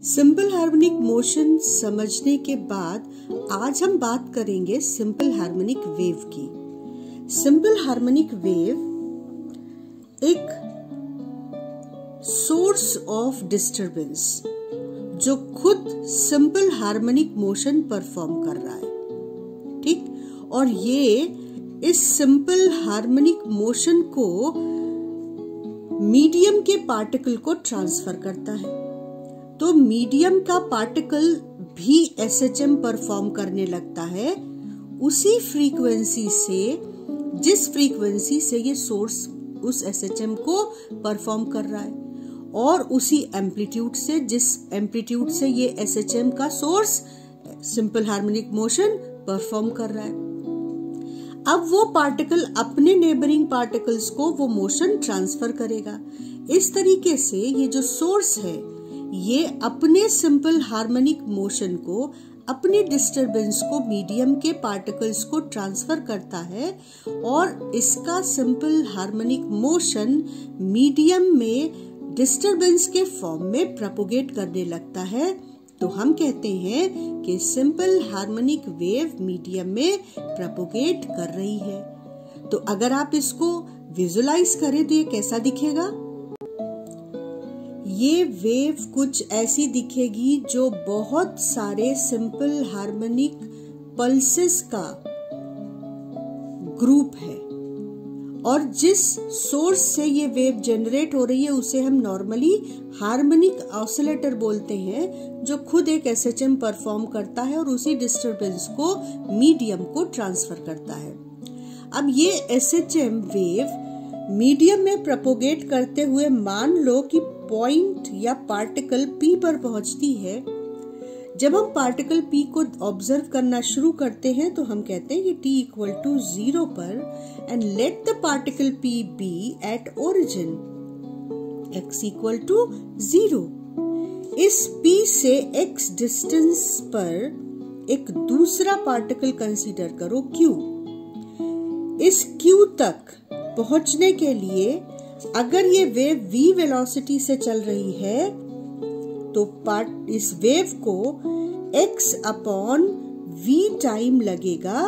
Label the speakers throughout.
Speaker 1: Simple harmonic motion समझने के बाद आज हम बात करेंगे सिंपल हार्मोनिक वेव की। सिंपल हार्मोनिक वेव एक सोर्स ऑफ डिस्टरबेंस जो खुद सिंपल हार्मोनिक मोशन परफॉर्म कर रहा है, ठीक। और ये इस सिंपल हार्मोनिक मोशन को मीडियम के पार्टिकल को ट्रांसफर करता है। तो मीडियम का पार्टिकल भी एसएचएम परफॉर्म करने लगता है उसी फ्रीक्वेंसी से जिस फ्रीक्वेंसी से ये सोर्स उस एसएचएम को परफॉर्म कर रहा है, और उसी एम्पलीट्यूड से जिस एम्पलीट्यूड से ये एसएचएम का source simple harmonic motion perform कर रहा है। अब वो पार्टिकल अपने नेबरिंग पार्टिकल्स को वो मोशन ट्रांसफर करेगा। इस तरीके से ये जो सोर्स है ये अपने सिंपल हार्मोनिक मोशन को, अपने डिस्टरबेंस को मीडियम के पार्टिकल्स को ट्रांसफर करता है और इसका सिंपल हार्मोनिक मोशन मीडियम में डिस्टरबेंस के फॉर्म में प्रोपोगेट करने लगता है। तो हम कहते हैं कि सिंपल हार्मोनिक वेव मीडियम में प्रोपोगेट कर रही है। तो अगर आप इसको विजुलाइज करें तो ये कैसा दिखेगा? ये वेव कुछ ऐसी दिखेगी जो बहुत सारे सिंपल हार्मोनिक पल्सेस का ग्रुप है, और जिस सोर्स से ये वेव जनरेट हो रही है उसे हम नॉर्मली हार्मोनिक ऑसिलेटर बोलते हैं, जो खुद एक एसएचएम परफॉर्म करता है और उसी डिस्टरबेंस को मीडियम को ट्रांसफर करता है। अब ये एसएचएम वेव मीडियम में प्रोपोगेट करते हुए मान लो कि पॉइंट या पार्टिकल P पर पहुंचती है। जब हम पार्टिकल P को ऑब्जर्व करना शुरू करते हैं तो हम कहते हैं कि T इक्वल टू 0 पर and let the particle P be at origin x equal to 0। इस P से x डिस्टेंस पर एक दूसरा पार्टिकल कंसीडर करो Q। इस Q तक पहुंचने के लिए अगर ये वेव v वेलोसिटी से चल रही है तो इस वेव को x अपॉन v टाइम लगेगा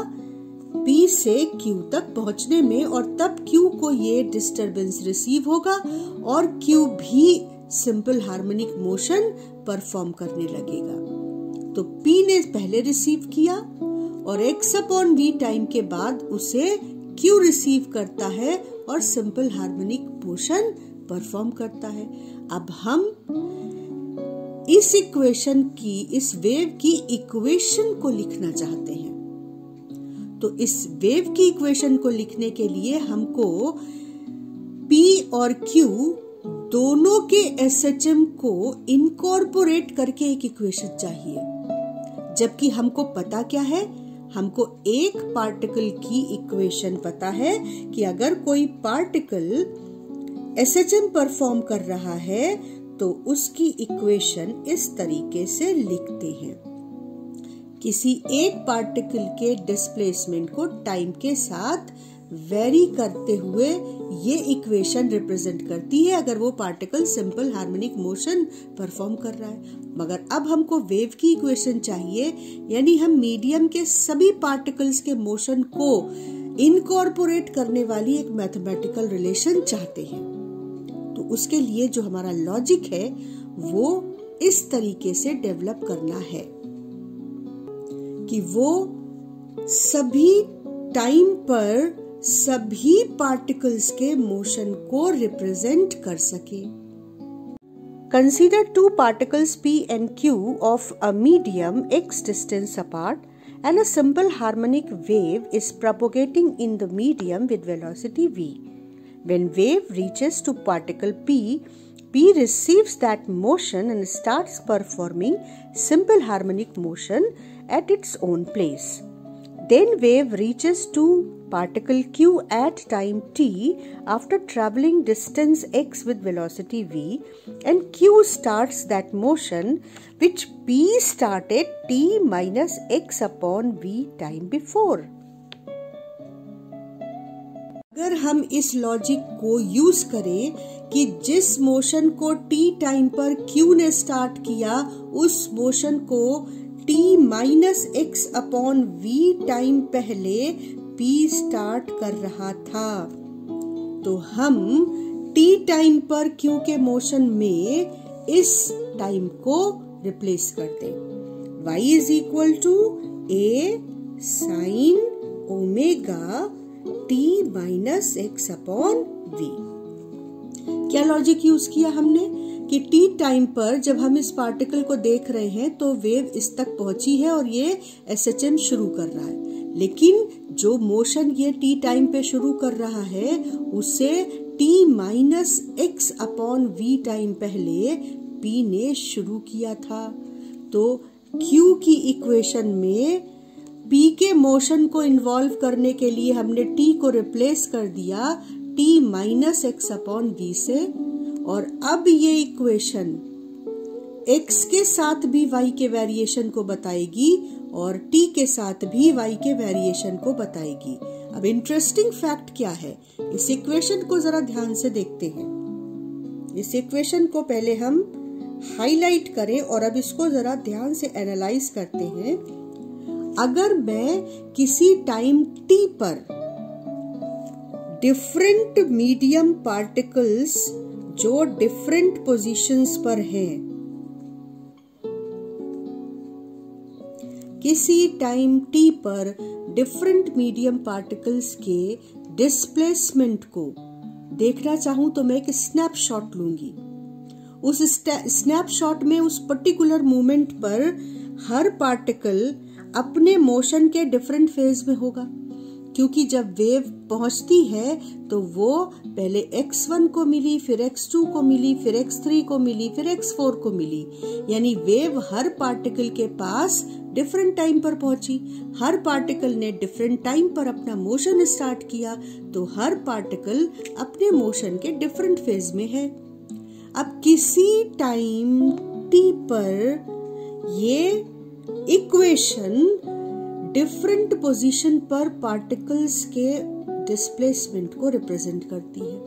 Speaker 1: p से q तक पहुंचने में, और तब q को ये डिस्टरबेंस रिसीव होगा और q भी सिंपल हार्मोनिक मोशन परफॉर्म करने लगेगा। तो p ने पहले रिसीव किया और x अपॉन v टाइम के बाद उसे q रिसीव करता है और सिंपल हार्मोनिक मोशन परफॉर्म करता है। अब हम इस इक्वेशन की, इस वेव की इक्वेशन को लिखना चाहते हैं। तो इस वेव की इक्वेशन को लिखने के लिए हमको P और Q दोनों के एसएचएम को इनकॉर्पोरेट करके एक इक्वेशन चाहिए, जबकि हमको पता क्या है? हमको एक पार्टिकल की इक्वेशन पता है कि अगर कोई पार्टिकल एसएचएम परफॉर्म कर रहा है तो उसकी इक्वेशन इस तरीके से लिखते हैं। किसी एक पार्टिकल के डिस्प्लेसमेंट को टाइम के साथ वेरी करते हुए ये इक्वेशन रिप्रेजेंट करती है अगर वो particle simple harmonic motion perform कर रहा है। मगर अब हमको वेव की इक्वेशन चाहिए, यानी हम मीडियम के सभी पार्टिकल्स के मोशन को इनकॉर्पोरेट करने वाली एक मैथमेटिकल रिलेशन चाहते हैं। तो उसके लिए जो हमारा लॉजिक है वो इस तरीके से डेवलप करना है कि वो सभी टाइम पर सभी पार्टिकल्स के मोशन को रिप्रेजेंट कर सके। Consider two particles P and Q of a medium x distance apart, and a simple harmonic wave is propagating in the medium with velocity v. When wave reaches to particle P, P receives that motion and starts performing simple harmonic motion at its own place. Then wave reaches to particle Q at time t after traveling distance x with velocity v, and Q starts that motion which P started t minus x upon v time before. अगर हम इस logic को use करें कि जिस motion को t time पर q ने स्टार्ट किया उस मोशन को t minus x upon v time पहले p स्टार्ट कर रहा था, तो हम t टाइम पर q के मोशन में इस टाइम को रिप्लेस कर दें। y is equal to a sine omega t minus x upon v. क्या लॉजिक यूज किया हमने कि t टाइम पर जब हम इस पार्टिकल को देख रहे हैं तो वेव इस तक पहुंची है और ये SHM शुरू कर रहा है, लेकिन जो मोशन ये t टाइम पे शुरू कर रहा है उसे t minus x upon v time पहले p ने शुरू किया था। तो q की इक्वेशन में p के मोशन को इन्वॉल्व करने के लिए हमने t को रिप्लेस कर दिया t minus x upon v से, और अब ये इक्वेशन x के साथ भी y के वेरिएशन को बताएगी और t के साथ भी y के वेरिएशन को बताएगी। अब इंटरेस्टिंग फैक्ट क्या है, इस इक्वेशन को जरा ध्यान से देखते हैं। इस इक्वेशन को पहले हम हाईलाइट करें और अब इसको जरा ध्यान से एनालाइज करते हैं। अगर मैं किसी टाइम t पर डिफरेंट मीडियम पार्टिकल्स जो डिफरेंट पोजीशंस पर हैं, किसी टाइम t पर डिफरेंट मीडियम पार्टिकल्स के डिस्प्लेसमेंट को देखना चाहूं तो मैं एक स्नैपशॉट लूंगी। उस स्नैपशॉट में उस पर्टिकुलर मोमेंट पर हर पार्टिकल अपने मोशन के डिफरेंट फेज में होगा, क्योंकि जब वेव पहुंचती है तो वो पहले x1 को मिली, फिर x2 को मिली, फिर x3 को मिली, फिर x4 को मिली, यानी वेव हर पार्टिकल के पास डिफरेंट टाइम पर पहुंची। हर पार्टिकल ने डिफरेंट टाइम पर अपना मोशन स्टार्ट किया, तो हर पार्टिकल अपने मोशन के डिफरेंट फेज में है। अब किसी टाइम t पर ये इक्वेशन डिफरेंट पोजीशन पर पार्टिकल्स के डिस्प्लेसमेंट को रिप्रेजेंट करती है।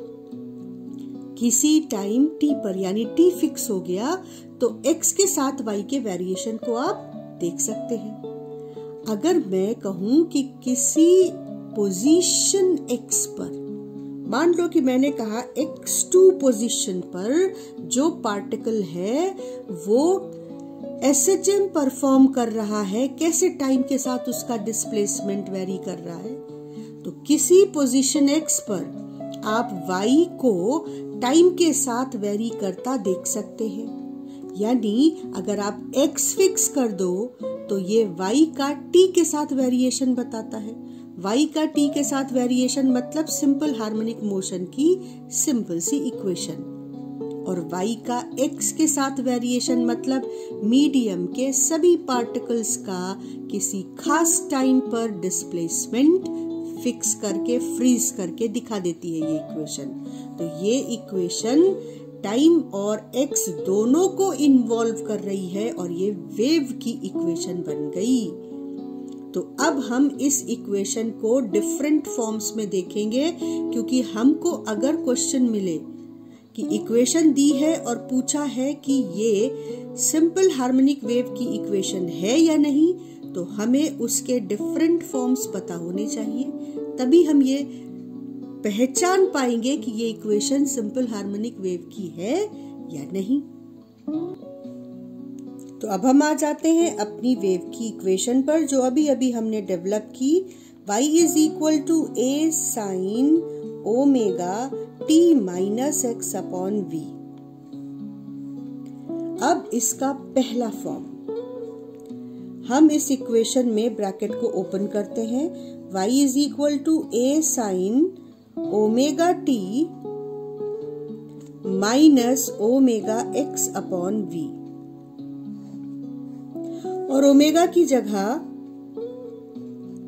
Speaker 1: किसी टाइम t पर, यानी t फिक्स हो गया तो x के साथ y के वेरिएशन को आप देख सकते हैं। अगर मैं कहूं कि किसी पोजीशन x पर, मान लो कि मैंने कहा x2 पोजीशन पर जो पार्टिकल है वो SHM परफॉर्म कर रहा है, कैसे टाइम के साथ उसका डिस्प्लेसमेंट वेरी कर रहा है, तो किसी पोजीशन x पर आप y को टाइम के साथ वेरी करता देख सकते हैं। यानी अगर आप x फिक्स कर दो तो ये y का t के साथ वेरिएशन बताता है। y का t के साथ वेरिएशन मतलब सिंपल हार्मोनिक मोशन की सिंपल सी इक्वेशन, और y का x के साथ वेरिएशन मतलब मीडियम के सभी पार्टिकल्स का किसी खास टाइम पर डिस्प्लेसमेंट फिक्स करके फ्रीज करके दिखा देती है ये इक्वेशन। तो ये इक्वेशन टाइम और x दोनों को इन्वॉल्व कर रही है और ये वेव की इक्वेशन बन गई। तो अब हम इस इक्वेशन को डिफरेंट फॉर्म्स में देखेंगे, क्योंकि हमको अगर क्वेश्चन मिले कि इक्वेशन दी है और पूछा है कि ये सिंपल हार्मोनिक वेव की इक्वेशन है या नहीं, तो हमें उसके डिफरेंट फॉर्म्स पता होने चाहिए, तभी हम ये पहचान पाएंगे कि ये इक्वेशन सिंपल हार्मोनिक वेव की है या नहीं। तो अब हम आ जाते हैं अपनी वेव की इक्वेशन पर जो अभी अभी हमने डेवलप की। y is equal to a sine omega t minus x upon v. अब इसका पहला फॉर्म, हम इस इक्वेशन में ब्रैकेट को ओपन करते हैं। y is equal to a sine omega t minus omega x upon v, और ओमेगा की जगह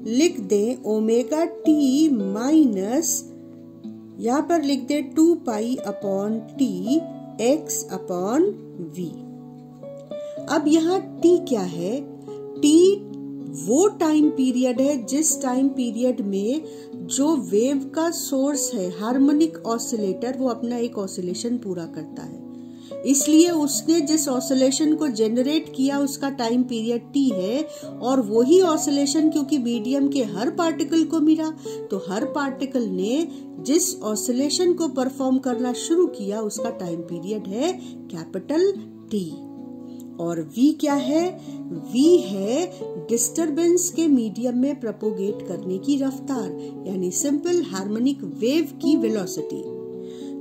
Speaker 1: लिख दें ओमेगा t माइनस, यहां पर लिख दे 2 pi upon t x upon v। अब यहाँ t क्या है? t वो टाइम पीरियड है जिस टाइम पीरियड में जो वेव का सोर्स है हार्मोनिक ऑसिलेटर, वो अपना एक ऑसिलेशन पूरा करता है, इसलिए उसने जिस ऑसिलेशन को जनरेट किया उसका टाइम पीरियड t है, और वही ऑसिलेशन क्योंकि मीडियम के हर पार्टिकल को मिला, तो हर पार्टिकल ने जिस ऑसिलेशन को परफॉर्म करना शुरू किया उसका टाइम पीरियड है कैपिटल T। और v क्या है? v है डिस्टरबेंस के मीडियम में प्रोपोगेट करने की रफ्तार, यानी सिंपल हार्मोनिक वेव की वेलोसिटी।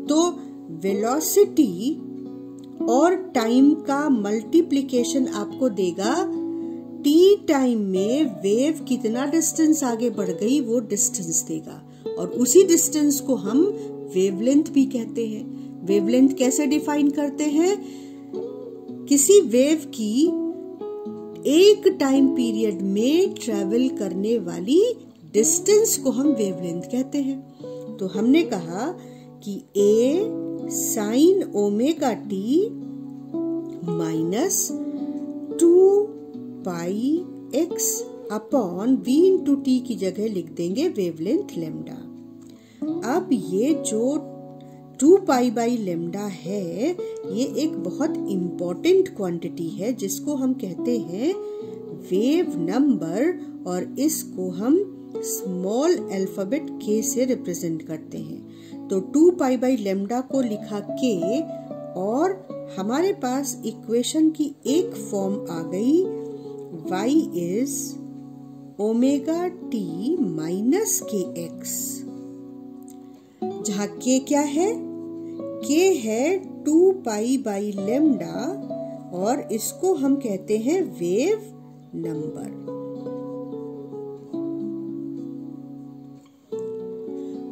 Speaker 1: तो वेलोसिटी और टाइम का मल्टीप्लिकेशन आपको देगा t टाइम में वेव कितना डिस्टेंस आगे बढ़ गई वो डिस्टेंस देगा, और उसी डिस्टेंस को हम वेवलेंथ भी कहते हैं। वेवलेंथ कैसे डिफाइन करते हैं? किसी वेव की एक टाइम पीरियड में ट्रेवल करने वाली डिस्टेंस को हम वेवलेंथ कहते हैं। तो हमने कहा कि a sine omega t minus 2πx upon v into T की जगह लिख देंगे वेवलेंथ लेमडा। अब ये जो 2π बाई लेमडा है, ये एक बहुत इम्पोर्टेंट क्वांटिटी है जिसको हम कहते हैं वेव नंबर, और इसको हम स्मॉल अल्फाबेट k से रिप्रेजेंट करते हैं। तो 2π बाई लेमडा को लिखा k, और हमारे पास इक्वेशन की एक फॉर्म आ गई y is omega t minus kx, जहाँ k क्या है? k है 2π बाई लेमडा, और इसको हम कहते हैं वेव नंबर।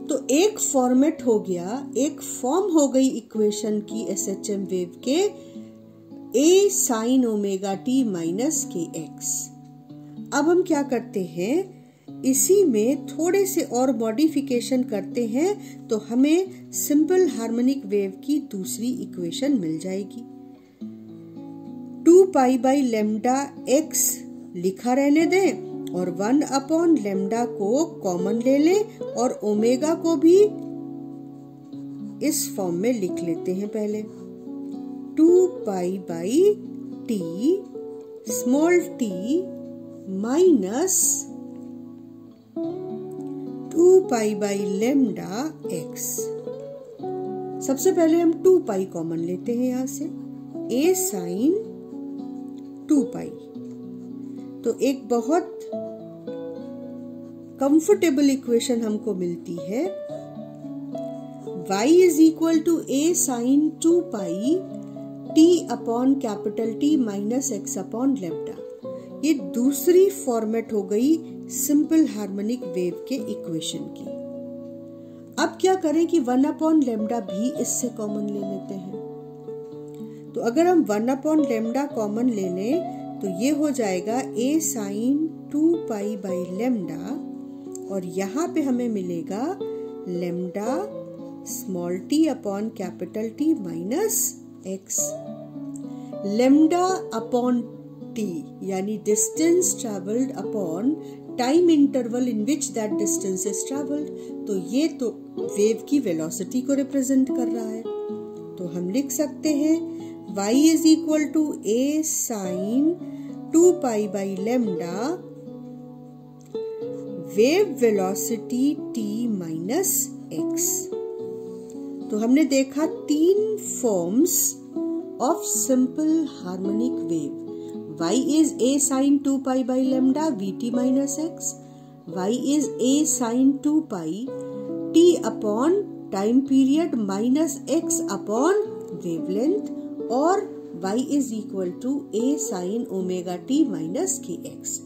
Speaker 1: तो एक फॉर्मेट हो गया, एक फॉर्म हो गई इक्वेशन की SHM वेव के a sine omega t minus kx। अब हम क्या करते हैं, इसी में थोड़े से और मॉडिफिकेशन करते हैं तो हमें सिंपल हार्मोनिक वेव की दूसरी इक्वेशन मिल जाएगी। 2π बाई लेमडा x लिखा रहने दें, और 1 अपॉन लेमडा को कॉमन ले लें, और ओमेगा को भी इस फॉर्म में लिख लेते हैं। पहले 2π by t small t minus 2π by lambda x। सबसे पहले हम 2π कॉमन लेते हैं यहां से, a साइन 2π। तो एक बहुत कंफर्टेबल इक्वेशन हमको मिलती है, y is equal to a sine 2π t upon capital T minus x upon lambda. ये दूसरी फॉर्मेट हो गई सिंपल हार्मोनिक वेव के इक्वेशन की। अब क्या करें कि 1 अपॉन लेमडा भी इससे कॉमन ले लेते हैं। तो अगर हम 1 अपॉन लेमडा कॉमन ले लें तो ये हो जाएगा a साइन 2π बाई लेमडा, और यहाँ पे हमें मिलेगा lambda small t upon capital T minus x। Lambda upon t यानी distance travelled upon time interval in which that distance is travelled. तो ये तो वेव की वेलोसिटी को रिप्रेजेंट कर रहा है। तो हम लिख सकते हैं y is equal to a sine 2π by lambda wave velocity t minus x। तो हमने देखा 3 forms of simple harmonic wave. y is a sin 2π by lambda vt minus x, y is a sin 2π t upon time period minus x upon wavelength, और y is equal to a sin omega t minus kx।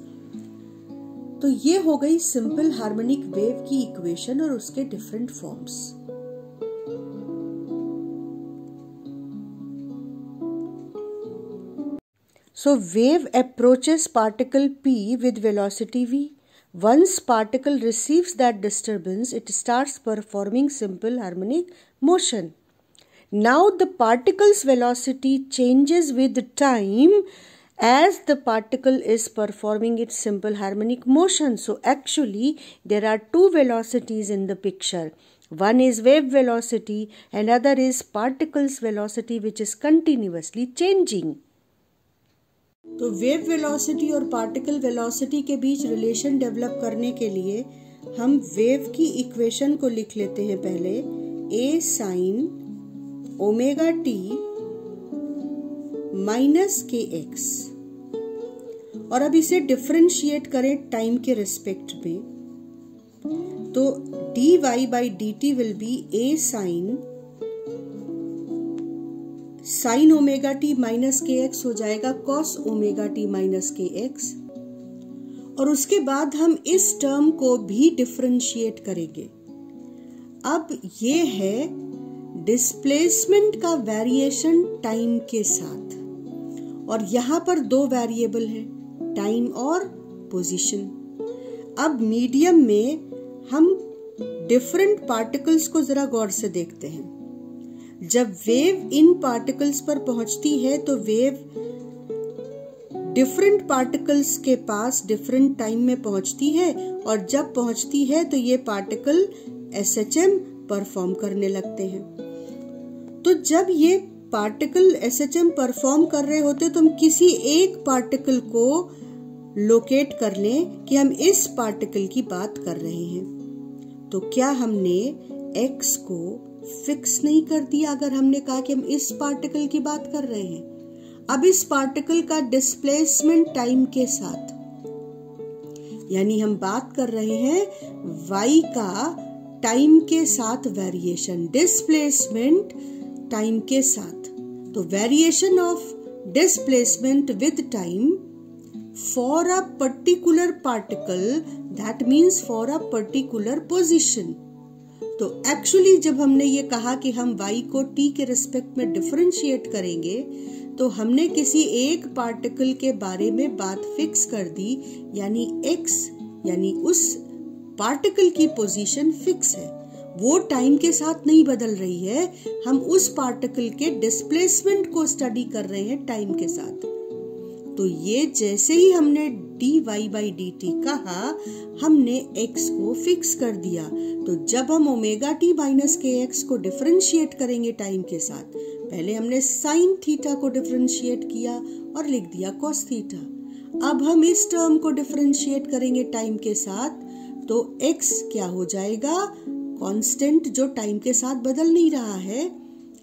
Speaker 1: तो ये हो गई simple harmonic wave की equation और उसके different forms. So wave approaches particle P with velocity v. Once particle receives that disturbance, it starts performing simple harmonic motion. Now the particle's velocity changes with time as the particle is performing its simple harmonic motion. So actually there are two velocities in the picture. One is wave velocity and other is particle's velocity which is continuously changing. तो wave velocity और particle velocity के बीच relation develop करने के लिए हम wave की equation को लिख लेते हैं पहले, a sin omega T minus के एक्स, और अब इसे डिफरेंशिएट करें टाइम के रिस्पेक्ट में, तो dy by dt will be a sin omega T minus के एक्स हो जाएगा cos ओमेगा टी माइनस के एक्स, और उसके बाद हम इस टर्म को भी डिफरेंशिएट करेंगे। अब ये है डिस्प्लेसमेंट का वेरिएशन टाइम के साथ, और यहां पर दो वेरिएबल है, टाइम और पोजीशन। अब मीडियम में हम डिफरेंट पार्टिकल्स को जरा गौर से देखते हैं। जब वेव इन पार्टिकल्स पर पहुंचती है तो वेव डिफरेंट पार्टिकल्स के पास डिफरेंट टाइम में पहुंचती है, और जब पहुंचती है तो ये पार्टिकल SHM परफॉर्म करने लगते हैं। तो जब ये पार्टिकल SHM परफॉर्म कर रहे होते तो हम किसी एक पार्टिकल को लोकेट कर लें कि हम इस पार्टिकल की बात कर रहे हैं। तो क्या हमने x को फिक्स नहीं कर दिया अगर हमने कहा कि हम इस पार्टिकल की बात कर रहे हैं? अब इस पार्टिकल का डिस्प्लेसमेंट टाइम के साथ, यानी हम बात कर रहे हैं y का टाइम के साथ वेरिएशन, डिस्प्लेसमेंट टाइम के साथ। तो variation of displacement with time for a particular particle, that means for a particular position. तो एक्चुअली जब हमने ये कहा कि हम y को t के रिस्पेक्ट में डिफरेंशिएट करेंगे, तो हमने किसी एक पार्टिकल के बारे में बात फिक्स कर दी, यानी x यानी उस पार्टिकल की पोजीशन फिक्स है, वो टाइम के साथ नहीं बदल रही है। हम उस पार्टिकल के डिस्प्लेसमेंट को स्टडी कर रहे हैं टाइम के साथ। तो ये जैसे ही हमने dy by dt कहा, हमने x को फिक्स कर दिया। तो जब हम ओमेगा टी माइनस के एक्स को डिफरेंशिएट करेंगे टाइम के साथ, पहले हमने साइन थीटा को डिफरेंशिएट किया और लिख दिया कॉस थीटा। अब हम इस टर्म को डिफरेंशिएट करेंगे टाइम के साथ, तो x क्या हो जाएगा? कांस्टेंट जो टाइम के साथ बदल नहीं रहा है,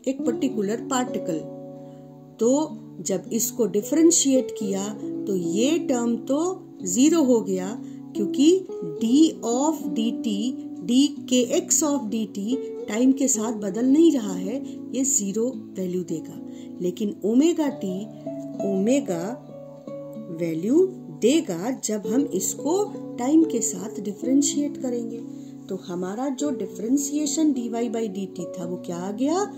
Speaker 1: एक पर्टिकुलर पार्टिकल। तो जब इसको डिफरेंशिएट किया तो ये टर्म तो जीरो हो गया, क्योंकि d ऑफ dt d के x ऑफ dt टाइम के साथ बदल नहीं रहा है, ये जीरो वैल्यू देगा। लेकिन ओमेगा टी ओमेगा वैल्यू देगा जब हम इसको टाइम के साथ डिफरेंशिएट करेंगे। तो हमारा जो डिफरेंशिएशन dy by dt था वो क्या आ गया?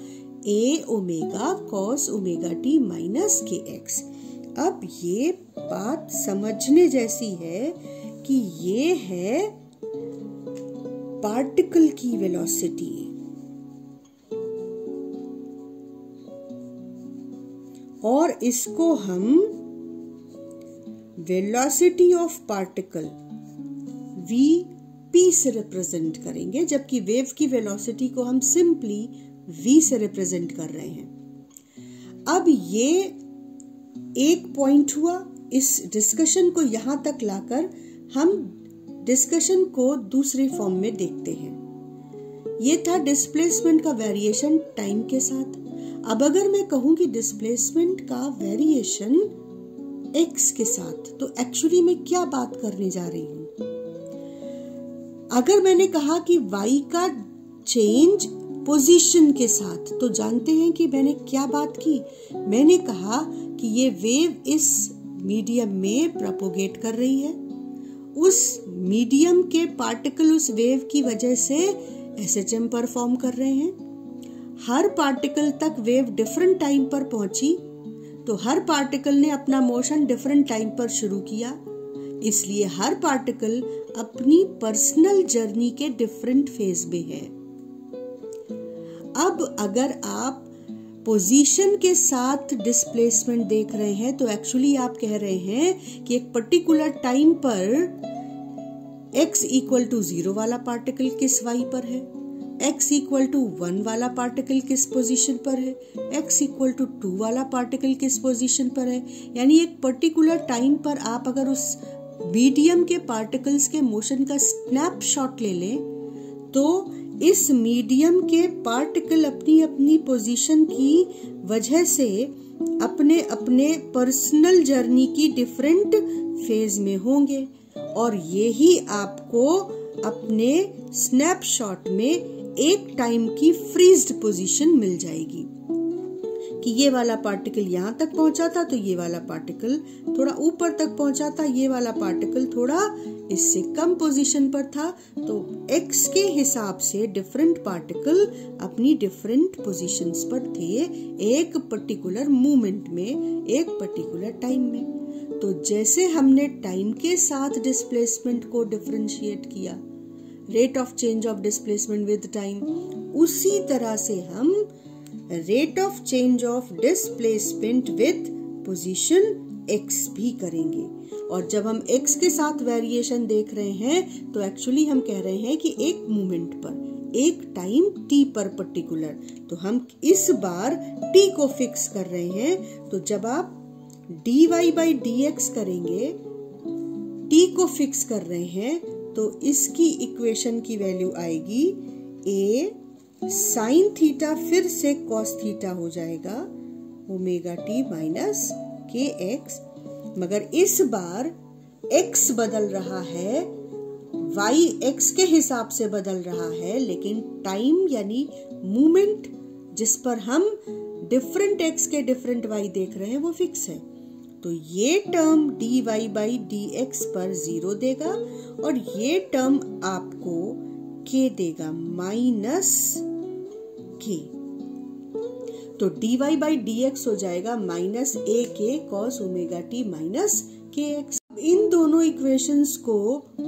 Speaker 1: a omega cos omega T minus के एक्स। अब ये बात समझने जैसी है कि ये है पार्टिकल की वेलोसिटी, और इसको हम वेलोसिटी ऑफ पार्टिकल v से रिप्रेजेंट करेंगे, जबकि वेव की वेलोसिटी को हम सिंपली v से रिप्रेजेंट कर रहे हैं। अब ये एक पॉइंट हुआ। इस डिस्कशन को यहां तक लाकर हम डिस्कशन को दूसरे फॉर्म में देखते हैं। ये था डिस्प्लेसमेंट का वेरिएशन टाइम के साथ। अब अगर मैं कहूं कि डिस्प्लेसमेंट का वेरिएशन x के साथ, तो एक्चुअली मैं क्या बात करने जा रही हूं? अगर मैंने कहा कि y का चेंज पोजीशन के साथ, तो जानते हैं कि मैंने क्या बात की? मैंने कहा कि ये वेव इस मीडियम में प्रोपोगेट कर रही है, उस मीडियम के पार्टिकल उस वेव की वजह से SHM परफॉर्म कर रहे हैं। हर पार्टिकल तक वेव डिफरेंट टाइम पर पहुंची, तो हर पार्टिकल ने अपना मोशन डिफरेंट टाइम पर शुरू किया, इसलिए हर पार्टिकल अपनी पर्सनल जर्नी के डिफरेंट फेज में है। अब अगर आप पोजीशन के साथ डिस्प्लेसमेंट देख रहे हैं तो एक्चुअली आप कह रहे हैं कि एक पर्टिकुलर टाइम पर x इक्वल टू 0 वाला पार्टिकल किस y पर है, x इक्वल टू 1 वाला पार्टिकल किस पोजीशन पर है, x इक्वल टू 2 वाला पार्टिकल किस पोजीशन पर है। यानी एक पर्टिकुलर टाइम पर आप अगर उस मीडियम के पार्टिकल्स के मोशन का स्नैपशॉट ले लें तो इस मीडियम के पार्टिकल अपनी अपनी पोजीशन की वजह से अपने अपने पर्सनल जर्नी की डिफरेंट फेज में होंगे और यही आपको अपने स्नैपशॉट में एक टाइम की फ्रीज्ड पोजीशन मिल जाएगी कि ये वाला पार्टिकल यहाँ तक पहुंचा था तो ये वाला पार्टिकल थोड़ा ऊपर तक पहुंचा था, ये वाला पार्टिकल थोड़ा इससे कम पोजीशन पर था। तो x के हिसाब से डिफरेंट पार्टिकल अपनी डिफरेंट पोजीशंस पर थे एक पर्टिकुलर मूवमेंट में, एक पर्टिकुलर टाइम में। तो जैसे हमने टाइम के साथ डिस्प्लेसमेंट को डिफरेंशिएट किया, rate of change of displacement with time, उसी तरह से हम rate of change of displacement with position x भी करेंगे। और जब हम x के साथ वेरिएशन देख रहे हैं तो एक्चुअली हम कह रहे हैं कि एक मोमेंट पर, एक टाइम t पर पर्टिकुलर, तो हम इस बार t को फिक्स कर रहे हैं। तो जब आप dy by dx करेंगे, t को फिक्स कर रहे हैं, तो इसकी इक्वेशन की वैल्यू आएगी a साइन थीटा फिर से कॉस थीटा हो जाएगा ओमेगा टी माइनस के एक्स, मगर इस बार x बदल रहा है, y x के हिसाब से बदल रहा है, लेकिन टाइम यानी मूवमेंट जिस पर हम डिफरेंट x के डिफरेंट y देख रहे हैं वो फिक्स है। तो ये टर्म dy by dx पर 0 देगा और ये टर्म आपको k देगा माइनस k। तो dy by dx हो जाएगा minus a k cos omega t minus kx। इन दोनों इक्वेशंस को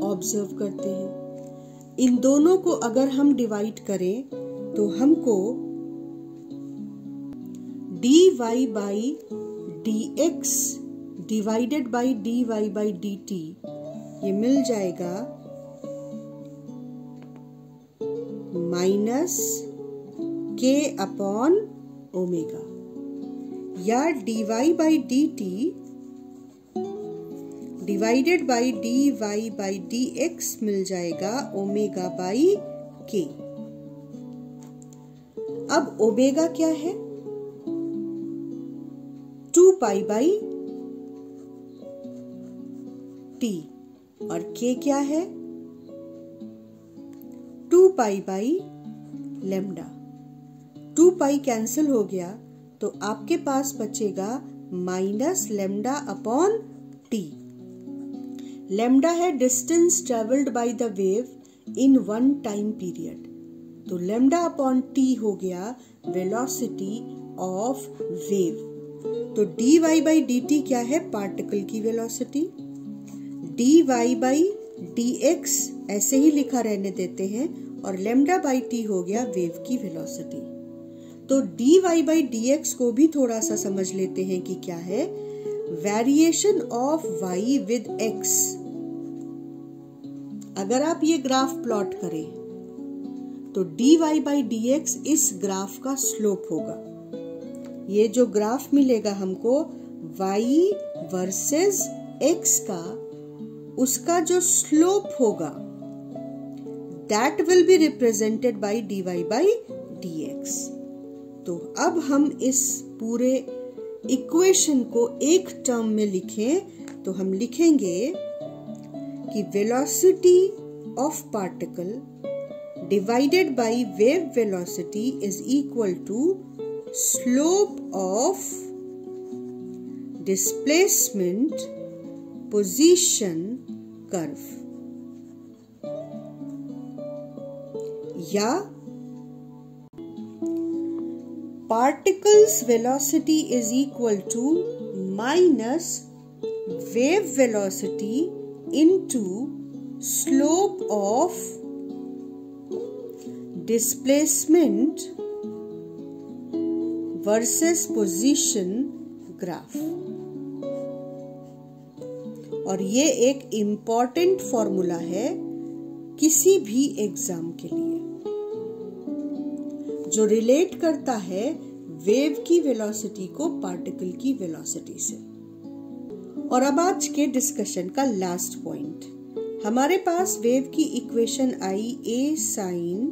Speaker 1: ऑब्जर्व करते हैं। इन दोनों को अगर हम डिवाइड करें तो हमको dy by dx divided by dy by dt ये मिल जाएगा माइनस k अपॉन ओमेगा, या dy by dt divided by dy by dx मिल जाएगा ओमेगा बाई k। अब ओमेगा क्या है? 2 पाई बाई t और k क्या है? 2 pi by lambda. 2 pi cancel हो गया तो आपके पास बचेगा minus lambda upon t। Lambda है distance travelled by the wave in one time period, तो लेम्डा अपॉन t हो गया वेलोसिटी ऑफ वेव। तो dy by dt क्या है? पार्टिकल की वेलोसिटी। dy by dx ऐसे ही लिखा रहने देते हैं और लेम्डा बाई टी हो गया वेव की वेलोसिटी। तो dy by dx को भी थोड़ा सा समझ लेते हैं कि क्या है। Variation of y with x, अगर आप ये ग्राफ प्लॉट करें तो dy by dx इस ग्राफ का स्लोप होगा। ये जो ग्राफ मिलेगा हमको y वर्सेस x का, उसका जो स्लोप होगा that will be represented by dy by dx। तो अब हम इस पूरे इक्वेशन को एक टर्म में लिखें तो हम लिखेंगे कि velocity of particle divided by wave velocity is equal to slope of displacement position curve, या particles velocity is equal to minus wave velocity into slope of displacement versus position graph. और ये एक इम्पॉर्टेंट फॉर्मूला है किसी भी exam के लिए, जो रिलेट करता है वेव की वेलोसिटी को पार्टिकल की वेलोसिटी से। और अब आज के डिस्कशन का लास्ट पॉइंट, हमारे पास वेव की equation I a sin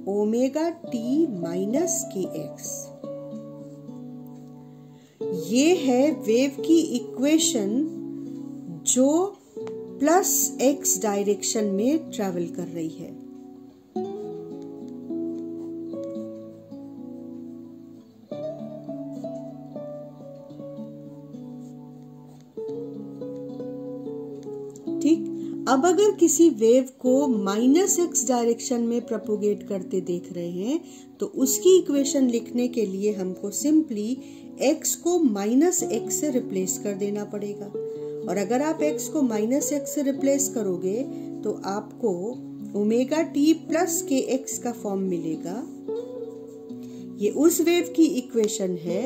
Speaker 1: omega T minus के एक्स। ये है वेव की इक्वेशन जो प्लस एक्स डायरेक्शन में ट्रेवल कर रही है। ठीक, अब अगर किसी वेव को माइनस एक्स डायरेक्शन में प्रोपोगेट करते देख रहे हैं तो उसकी इक्वेशन लिखने के लिए हमको सिंपली x को माइनस एक्स से रिप्लेस कर देना पड़ेगा। और अगर आप x को माइनस एक्स से रिप्लेस करोगे तो आपको ओमेगा टी प्लस के एक्स का फॉर्म मिलेगा। ये उस वेव की इक्वेशन है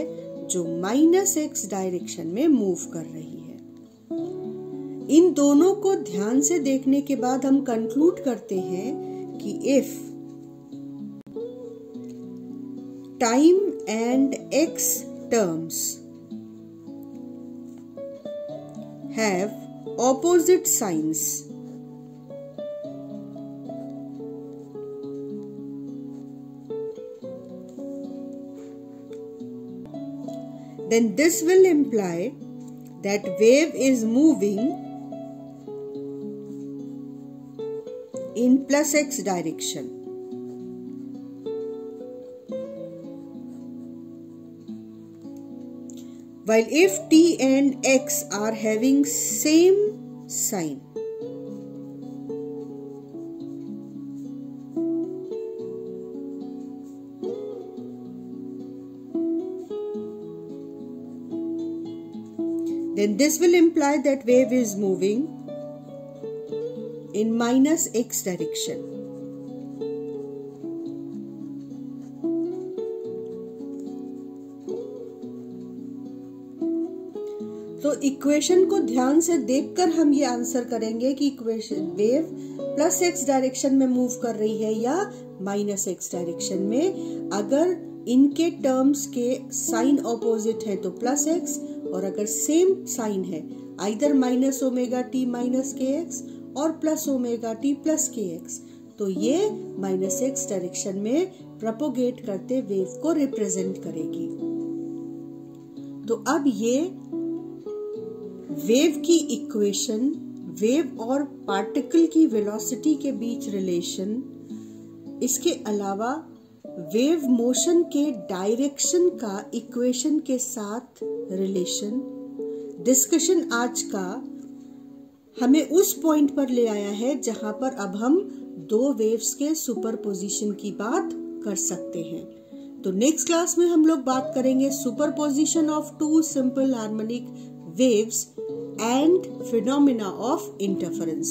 Speaker 1: जो माइनस एक्स डायरेक्शन में मूव कर रही है। इन दोनों को ध्यान से देखने के बाद हम कंक्लूड करते हैं कि if time and x terms have opposite signs, then this will imply that wave is moving in plus x direction. While if t and x are having same sign, then this will imply that wave is moving in minus x direction. तो equation को ध्यान से देखकर हम ये answer करेंगे कि equation wave plus x direction में मूव कर रही है या माइनस एक्स डायरेक्शन में। अगर इनके टर्म्स के साइन ऑपोजिट है तो प्लस एक्स, और अगर सेम साइन है either minus omega T minus के एक्स और प्लस ओमेगा टी प्लस के एक्स, तो ये माइनस एक्स डायरेक्शन में प्रोपोगेट करते वेव को रिप्रेजेंट करेगी। तो अब ये वेव की इक्वेशन, वेव और पार्टिकल की वेलोसिटी के बीच रिलेशन, इसके अलावा वेव मोशन के डायरेक्शन का इक्वेशन के साथ रिलेशन, डिस्कशन आज का हमें उस पॉइंट पर ले आया है जहां पर अब हम दो वेव्स के सुपरपोजिशन की बात कर सकते हैं। तो नेक्स्ट क्लास में हम लोग बात करेंगे superposition of two simple harmonic waves and phenomena of interference.